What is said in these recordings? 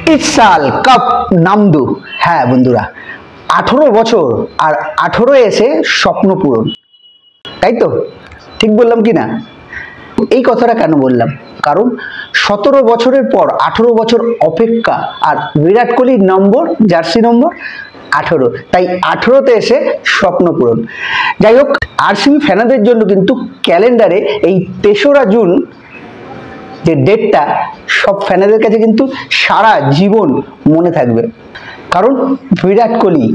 इस साल कप नाम दो। हाँ बंधुरा 18 বছর আর 18 এসে স্বপ্ন পূরণ, তাই তো? ঠিক বললাম কি না? এই কথাটা কেন বললাম? কারণ 17 বছরের পর 18 বছর অপেক্ষা, আর বিরাট কোহলির নম্বর, জার্সি নম্বর 18, তাই 18তে এসে স্বপ্ন পূরণ। যাই হোক, আরসিবি ফ্যানদের জন্য কিন্তু ক্যালেন্ডারে এই 3রা জুন যে ডেটটা সব ফ্যানদের কাছে কিন্তু সারা জীবন মনে থাকবে। কারণ বিরাট কোহলি,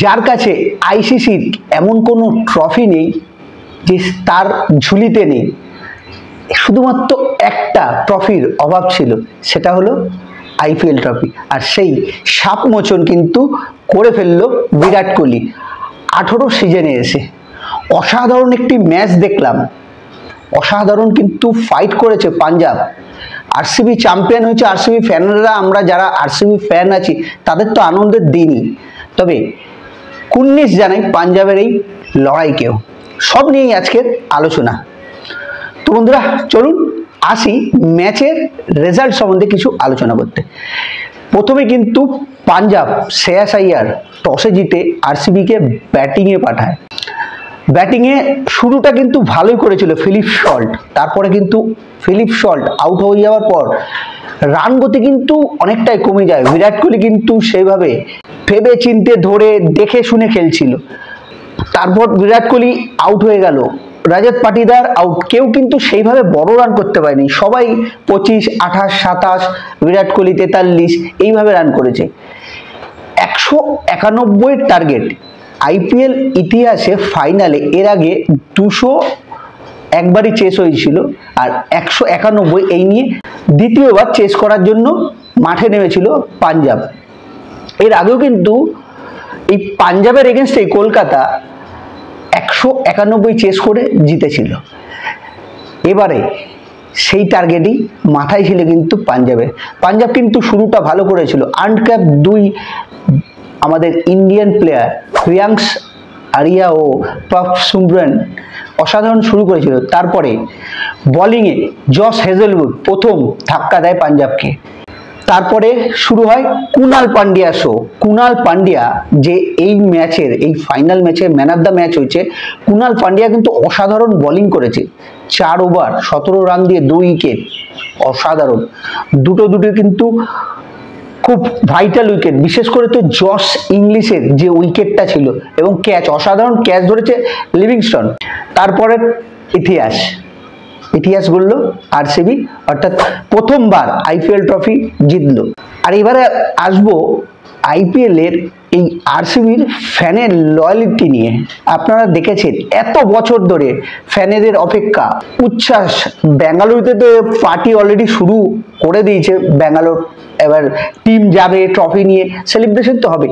যার কাছে আইসিসির এমন কোনো ট্রফি নেই যে তার ঝুলিতে নেই, শুধুমাত্র একটা ট্রফির অভাব ছিল, সেটা হলো আইপিএল ট্রফি। আর সেই সাপ মোচন কিন্তু করে ফেললো বিরাট কোহলি 18 সিজনে এসে। অসাধারণ একটি ম্যাচ দেখলাম, অসাধারণ কিন্তু ফাইট করেছে পাঞ্জাব। আরসিবি চ্যাম্পিয়ন হয়েছে, আরসিবি ফ্যানরা, আমরা যারা আরসিবি ফ্যান আছি তাদের তো আনন্দের দিনই। তবে কুর্নিশ জানাই পাঞ্জাবের এই লড়াইকেও। সব নিয়েই আজকের আলোচনা। তো বন্ধুরা চলুন আসি ম্যাচের রেজাল্ট সম্বন্ধে কিছু আলোচনা করতে। প্রথমে কিন্তু পাঞ্জাব শ্রেয়াস আইয়ার টসে জিতে আরসিবিকে ব্যাটিংয়ে পাঠায়। ব্যাটিংয়ে শুরুটা কিন্তু ভালোই করেছিল ফিলিপ সল্ট, তারপরে কিন্তু ফিলিপ সল্ট আউট হয়ে যাওয়ার পর রান গতি কিন্তু অনেকটাই কমে যায়। বিরাট কোহলি কিন্তু সেইভাবে ভেবে চিন্তে ধরে দেখে শুনে খেলছিল। তারপর বিরাট কোহলি আউট হয়ে গেল, রাজত পাটিদার আউট, কেউ কিন্তু সেইভাবে বড় রান করতে পারেনি। সবাই 25, 28, 27, বিরাট কোহলি 43 এইভাবে রান করেছে। 191 টার্গেট। আইপিএল ইতিহাসে ফাইনালে এর আগে 200 একবারই চেস হয়েছিল, আর 191 এই নিয়ে দ্বিতীয়বার চেস করার জন্য মাঠে নেমেছিল পাঞ্জাব। এর আগেও কিন্তু এই পাঞ্জাবের এগেনস্টে কলকাতা 191 চেস করে জিতেছিল। এবারে সেই টার্গেটই মাথায় ছিল কিন্তু পাঞ্জাবের। পাঞ্জাব কিন্তু শুরুটা ভালো করেছিল। আনক্যাপ 2 আমাদের ইন্ডিয়ান প্লেয়ার রিয়াংশ আরিয়া ও পাফ সুমরান অসাধারণ শুরু করেছিল। তারপরে বোলিংয়ে জস হেজেলউড প্রথম ধাক্কা দেয় পাঞ্জাবকে। তারপরে শুরু হয় কুনাল পান্ডিয়া শো। কুনাল পান্ডিয়া যে এই ম্যাচের, এই ফাইনাল ম্যাচের ম্যান অফ দ্য ম্যাচ হয়েছে, কুনাল পান্ডিয়া কিন্তু অসাধারণ বোলিং করেছে। 4 ওভার 17 রান দিয়ে 2 উইকেট, অসাধারণ। দুটো কিন্তু খুব ভাইটাল উইকেট, বিশেষ করে তো জস ইংলিশের যে উইকেটটা ছিল, এবং ক্যাচ, অসাধারণ ক্যাচ ধরেছে লিভিংস্টন। তারপরে ইতিহাস গড়ল আরসিবি, অর্থাৎ প্রথমবার আইপিএল ট্রফি জিতলো। আর এবারে আসবো আইপিএল এর এই আরসিবির ফ্যানের লয়ালিটি নিয়ে। আপনারা দেখেছেন এত বছর ধরে ফ্যানেদের অপেক্ষা, উচ্ছ্বাস। ব্যাঙ্গালুরুতে তো পার্টি অলরেডি শুরু করে দিয়েছে ব্যাঙ্গালোর। এবার টিম যাবে, ট্রফি নিয়ে সেলিব্রেশন তো হবে।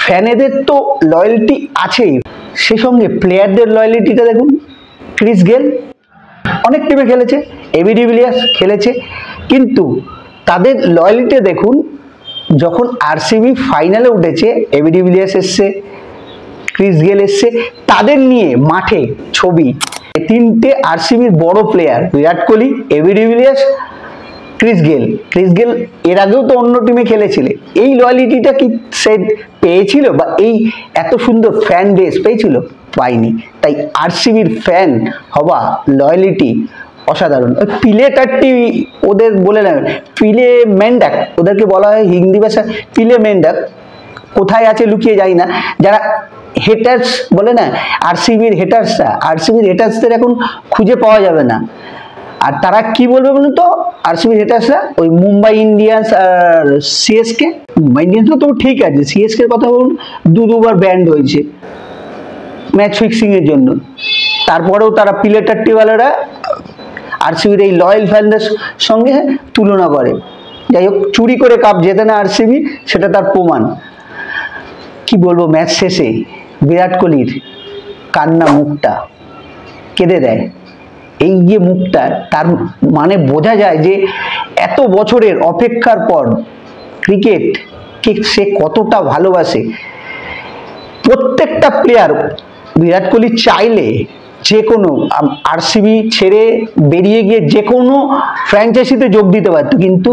ফ্যানেদের তো লয়ালিটি আছেই, সেই সঙ্গে প্লেয়ারদের লয়ালিটিটা দেখুন। ক্রিস গেল অনেক টিমে খেলেছে, এবি ডিভিলিয়ার্স খেলেছে, কিন্তু তাদের লয়ালিটি দেখুন। যখন আরসিবি ফাইনালে উঠেছে, এবি ডিভিলিয়ার্স এসছে, ক্রিস গেল এসছে, তাদের নিয়ে মাঠে ছবি। 3টে আরসিবির বড় player, Virat Kohli, AB de Villiers, Chris Gayle এর আগেও তো অন্য টিমে খেলেছিল। এই লয়ালিটিটা কি সে পেয়েছিল, বা এই এত সুন্দর ফ্যান বেস পেয়েছিল? পাইনি। তাই আরসিবির ফ্যান হওয়া লয়ালিটি অসাধারণ। ওই পিলে টাট্টি ওদের বলে না, পিলে মেন্ডাক ওদেরকে বলা হয় হিন্দি ভাষায়, পিলে মেন্ডাক কোথায় আছে লুকিয়ে যায় না। যারা হেটার্স বলে না, আরসিবির হেটার্সদের এখন খুঁজে পাওয়া যাবে না। আর তারা কি বলবে বলুন তো, আরসিবির হেটার্সরা ওই মুম্বাই ইন্ডিয়ান্স আর সিএসকে। মুম্বাই ইন্ডিয়ান্স তো ঠিক আছে, সিএসকে এর কথা বলুন, দুবার ব্যান্ড হয়েছে ম্যাচ ফিক্সিং এর জন্য। তারপরেও তারা পিলে টাট্টিওয়ালারা আরসিবির এই লয়াল ফ্যানদের সঙ্গে তুলনা করে। যাই হোক, চুরি করে কাপ জেতে না আরসিবি, সেটা তার প্রমাণ। কি বলবো, ম্যাচ শেষে বিরাট কোহলির কান্না, মুখটা কেঁদে দেয়। এই যে মুখটা, তার মানে বোঝা যায় যে এত বছরের অপেক্ষার পর ক্রিকেটকে সে কতটা ভালোবাসে। প্রত্যেকটা প্লেয়ার, বিরাট কোহলি চাইলে যে কোনো আরসিবি ছেড়ে বেরিয়ে গিয়ে যে কোনো ফ্র্যাঞ্চাইজিতে যোগ দিতে পারত, কিন্তু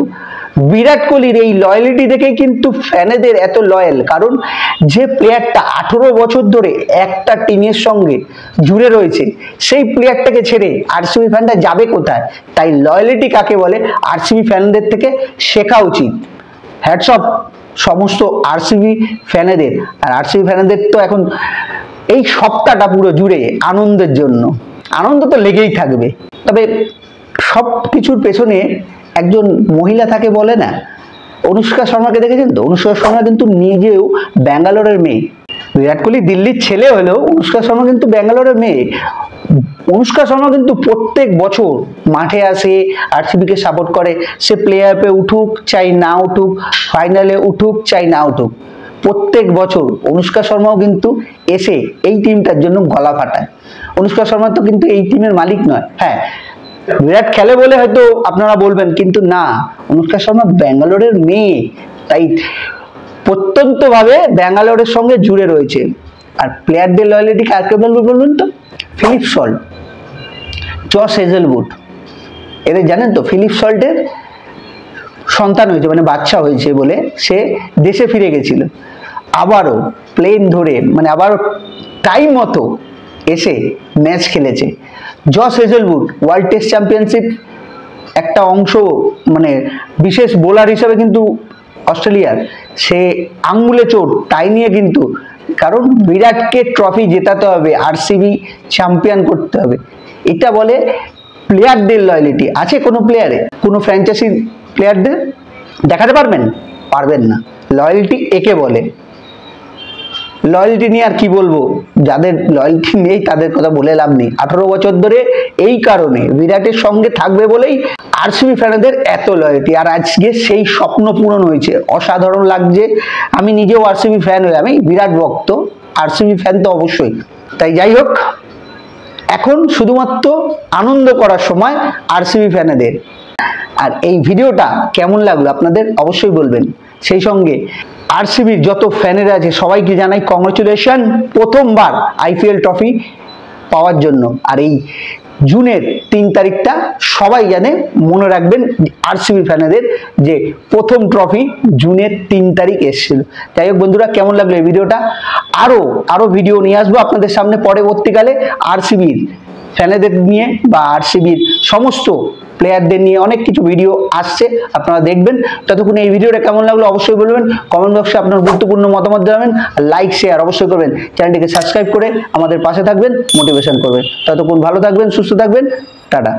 বিরাট কোহলির এই লয়ালিটি দেখেই কিন্তু ফ্যানেদের এত লয়াল, কারণ যে প্লেয়ারটা 18 বছর ধরে একটা টিমের সঙ্গে জুড়ে রয়েছে সেই প্লেয়ারটাকে ছেড়ে আরসিবি ফ্যানরা যাবে কোথায়? তাই লয়ালিটি কাকে বলে আরসিবি ফ্যানদের থেকে শেখা উচিত। হ্যাটস অফ সমস্ত আরসিবি ফ্যানেদের। আর আরসিবি ফ্যানেদের তো এখন এই সপ্তাহটা পুরো জুড়ে আনন্দের জন্য, আনন্দ তো লেগেই থাকবে। তবে সব কিছুর পেছনে একজন মহিলা থাকে বলে না, অনুষ্কা শর্মাকে দেখেছেন তো? অনুষ্কা শর্মা কিন্তু নিজেও ব্যাঙ্গালোরের মেয়ে। বিরাট কোহলি দিল্লির ছেলে হলেও অনুষ্কা শর্মা কিন্তু ব্যাঙ্গালোরের মেয়ে। অনুষ্কা শর্মা কিন্তু প্রত্যেক বছর মাঠে আসে, আরসিবিকে সাপোর্ট করে, সে প্লে অফে উঠুক চাই না উঠুক, ফাইনালে উঠুক চাই না উঠুক, প্রত্যেক বছর অনুষ্কা শর্মাও কিন্তু এসে এই টিমটার জন্য গলা ফাটায়। অনুষ্কা শর্মা তো কিন্তু এই টিমের মালিক নয়। হ্যাঁ, বিরাট খেলে বলে হয়তো আপনারা বলবেন, কিন্তু না, অনুষ্কা শর্মা ব্যাঙ্গালোরের মেয়ে, তাই প্রত্যন্ত ভাবে ব্যাঙ্গালোরের সঙ্গে জুড়ে রয়েছে। আর প্লেয়ারদের লয়ালিটি কাকে বলবো বলুন তো? ফিলিপ সল্ট, জশ হেজেলউড, এদের জানেন তো? ফিলিপ সল্টের সন্তান হয়েছে, মানে বাচ্চা হয়েছে বলে সে দেশে ফিরে গেছিল, আবারও প্লেন ধরে মানে আবারও টাইম মতো এসে ম্যাচ খেলেছে। Josh Hazlewood world test championship একটা অংশ, মানে বিশেষ বোলার হিসেবে কিন্তু অস্ট্রেলিয়ার, সে আঙ্গুলে চোট, তাই নিয়ে কিন্তু, কারণ বিরাটকে ট্রফি জেতাতে হবে, আরসিবি চ্যাম্পিয়ন করতে হবে, এটা বলে প্লেয়ারদের লয়ালিটি। আছে কোনো প্লেয়ারে, কোনো ফ্র্যাঞ্চাইজি প্লেয়ারদের দেখাতে পারবেন? পারবেন না। লয়ালিটি একে বলে। লয়ালিটি নিয়ে আর কি বলবো, যাদের লয়ালিটি নেই তাদের কথা বলে লাভ নেই। 18 বছর ধরে এই কারণে বিরাটের সঙ্গে থাকবে বলেই আরসিবি ফ্যানদের এত লয়ালিটি। আর আজকে সেই স্বপ্ন পূরণ হয়েছে, অসাধারণ লাগছে। আমি নিজেও আরসিবি ফ্যান হয়ে, আমি বিরাট ভক্ত, আরসিবি ফ্যান তো অবশ্যই। তাই যাই হোক, এখন শুধুমাত্র আনন্দ করার সময় আরসিবি ফ্যানেদের। আর এই ভিডিওটা কেমন লাগলো আপনাদের অবশ্যই বলবেন। সেই সঙ্গে আরসিবির যত ফ্যানেরা আছে সবাইকে জানাই কংগ্রেচুলেশন প্রথমবার আইপিএল ট্রফি পাওয়ার জন্য। আর এই জুনের 3 তারিখটা সবাই জানে, মনে রাখবেন আরসিবি ফ্যানেদের, যে প্রথম ট্রফি জুনের 3 তারিখ এসেছিল। যাই হোক বন্ধুরা, কেমন লাগলো এই ভিডিওটা? আরো ভিডিও নিয়ে আসবো আপনাদের সামনে পরবর্তীকালে আরসিবির ফ্যানেদের নিয়ে বা আরসিবির সমস্ত প্লেয়ারদের নিয়ে অনেক কিছু ভিডিও আসছে, আপনারা দেখবেন। ততক্ষণ এই ভিডিওটা কেমন লাগলো অবশ্যই বলবেন, কমেন্ট বক্সে আপনার গুরুত্বপূর্ণ মতামত জানাবেন, আর লাইক শেয়ার অবশ্যই করবেন, চ্যানেলটিকে সাবস্ক্রাইব করে আমাদের পাশে থাকবেন, মোটিভেশন করবেন। ততক্ষণ ভালো থাকবেন, সুস্থ থাকবেন, টাটা।